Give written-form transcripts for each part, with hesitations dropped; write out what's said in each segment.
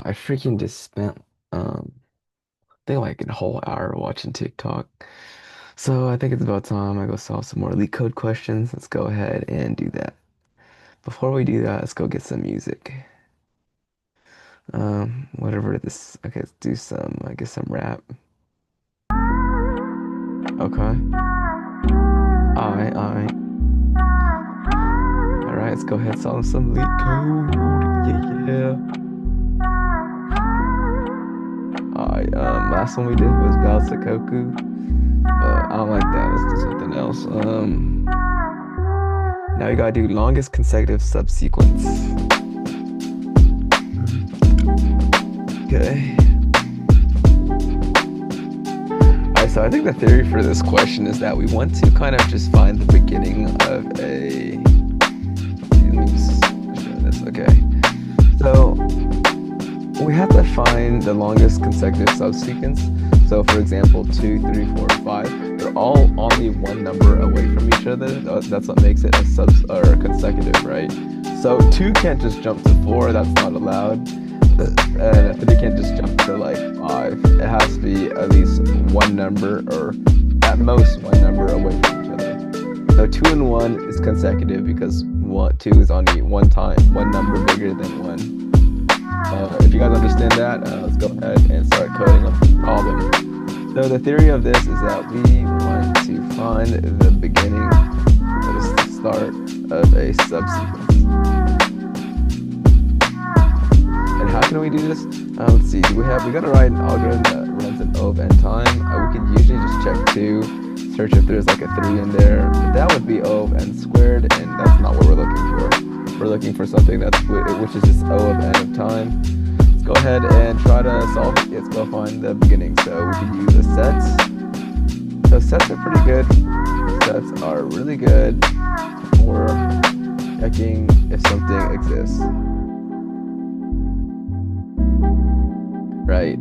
I freaking just spent I think like a whole hour watching TikTok. So I think it's about time I go solve some more Elite Code questions. Let's go ahead and do that. Before we do that, let's go get some music. Whatever this. Okay, let's do some. I guess some rap. Okay. All right. All right. All right. Let's go ahead and solve some Elite Code. Yeah. Yeah. All right. Last one we did was Battle Sakoku, but I don't like that. Let's do something else. Now you gotta do longest consecutive subsequence. Okay. Alright, so I think the theory for this question is that we want to kind of just find the beginning of a. Let me just show this. Okay. So we have to find the longest consecutive subsequence. So for example, 2, 3, 4, 5, they're all only one number away from each other. That's what makes it a consecutive, right? So 2 can't just jump to 4, that's not allowed. And 3 can't just jump to like 5. It has to be at least one number, or at most one number away from each other. So 2 and 1 is consecutive because 2 is only one number bigger than 1. If you guys understand that, let's go ahead and start coding up the problem. So the theory of this is that we want to find the beginning, that is the start of a subsequence. And how can we do this? Let's see, we gotta write an algorithm that runs an O of n time. We could usually just check 2, search if there's like a 3 in there, but that would be O of n squared, and that's not what we're looking for. We're looking for something which is just O of n of time. Let's go ahead and try to solve it. Let's go find the beginning. So we can use the sets. So sets are pretty good. Sets are really good for checking if something exists. Right.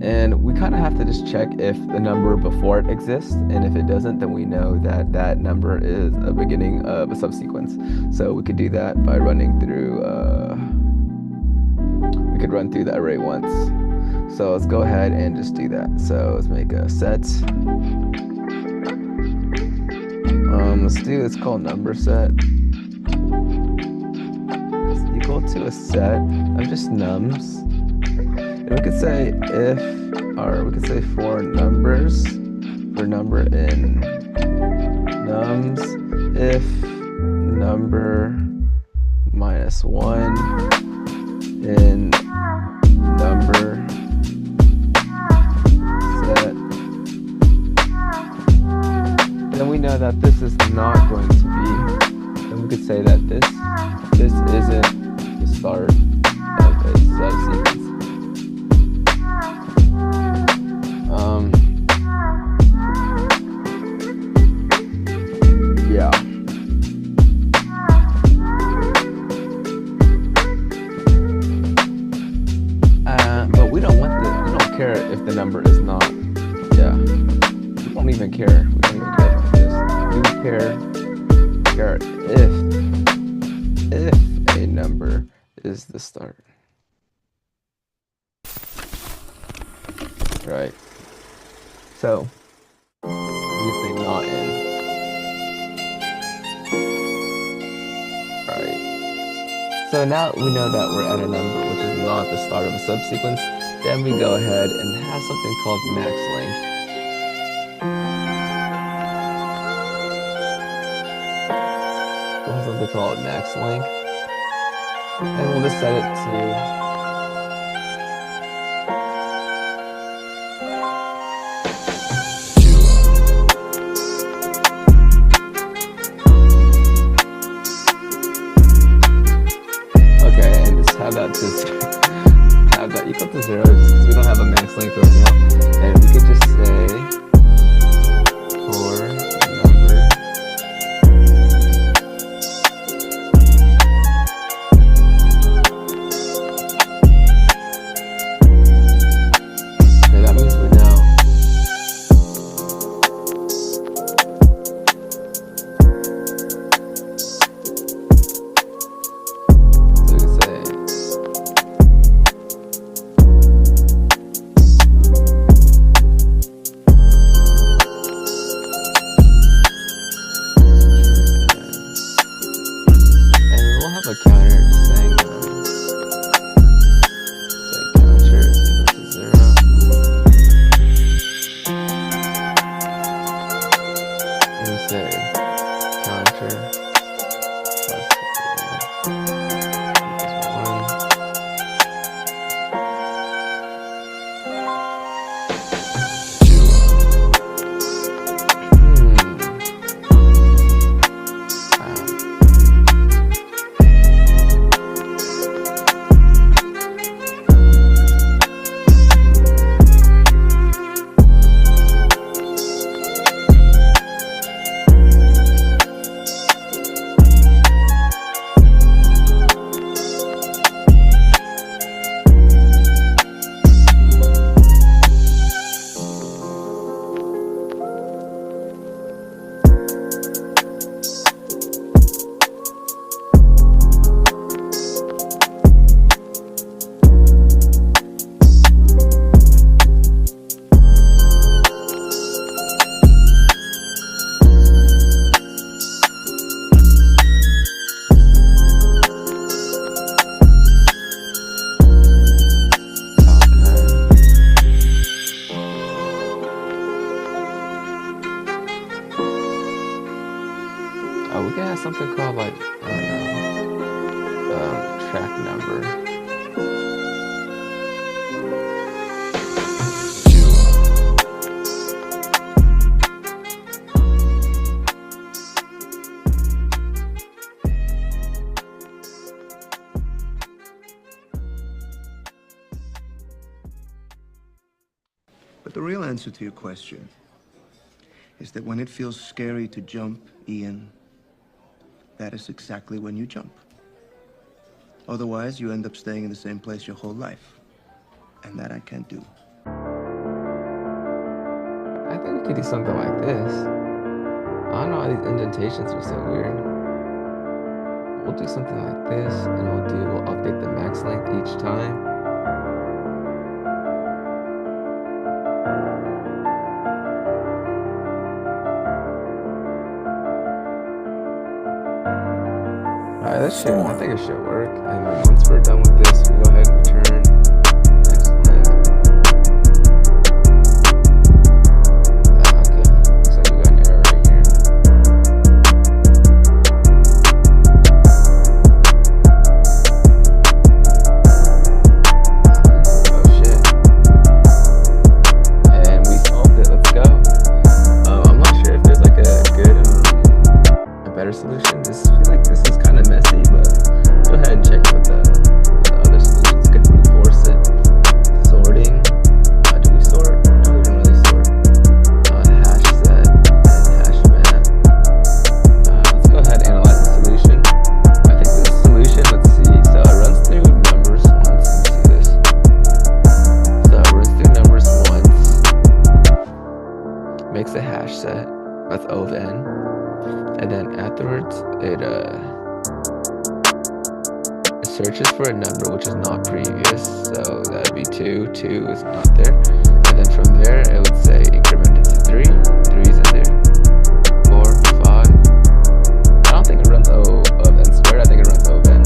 And we kind of have to just check if the number before it exists, and if it doesn't, then we know that that number is a beginning of a subsequence. So we could do that by running through, we could run through the array once. So let's go ahead and just do that. So let's make a set. It's called number set. It's equal to a set of just nums. And we could say for numbers, for number in nums, if number minus 1 in number set, then we know that this is not going to be, and we could say that this isn't the start of a subsequence. Yeah. But we don't care if the number is not. Yeah. We don't even care. We don't even care about this. We care if a number is the start. Right. So we say not in. Right. So now we know that we're at a number which is not the start of a subsequence. Then we go ahead and have something called max length. We'll have something called max length. And we'll just set it to have that equal to 0 just because we don't have a max length right now. And we could just say for number okay, that means we know a counter just saying counter is equal to 0. And we say counter plus 1 equals 1. We can have something called like, I don't know, track number. But the real answer to your question is that when it feels scary to jump, Ian, that is exactly when you jump. Otherwise, you end up staying in the same place your whole life. And that I can't do. I think we could do something like this. I don't know why these indentations are so weird. We'll do something like this, and we'll update the max length each time. Alright, I think it should work. And then once we're done with this, we go ahead and return next link. Okay, looks like we got an error right here. Oh shit. And we solved it, let's go. I'm not sure if there's like a good, a better solution. I feel like this is kind of messy, but go ahead and check what the other solutions could reinforce it. Sorting. Do we sort? No, we don't really sort. Hash set and hash map. Let's go ahead and analyze the solution. I think this solution, let's see. So it runs through numbers once. Let me see this. So it runs through numbers once. Makes a hash set. That's O of n. And then afterwards, it searches for a number which is not previous, so that would be 2. 2 is not there. And then from there, it would say increment it to 3. 3 is in there. 4, 5. I don't think it runs O of n squared, I think it runs O of n.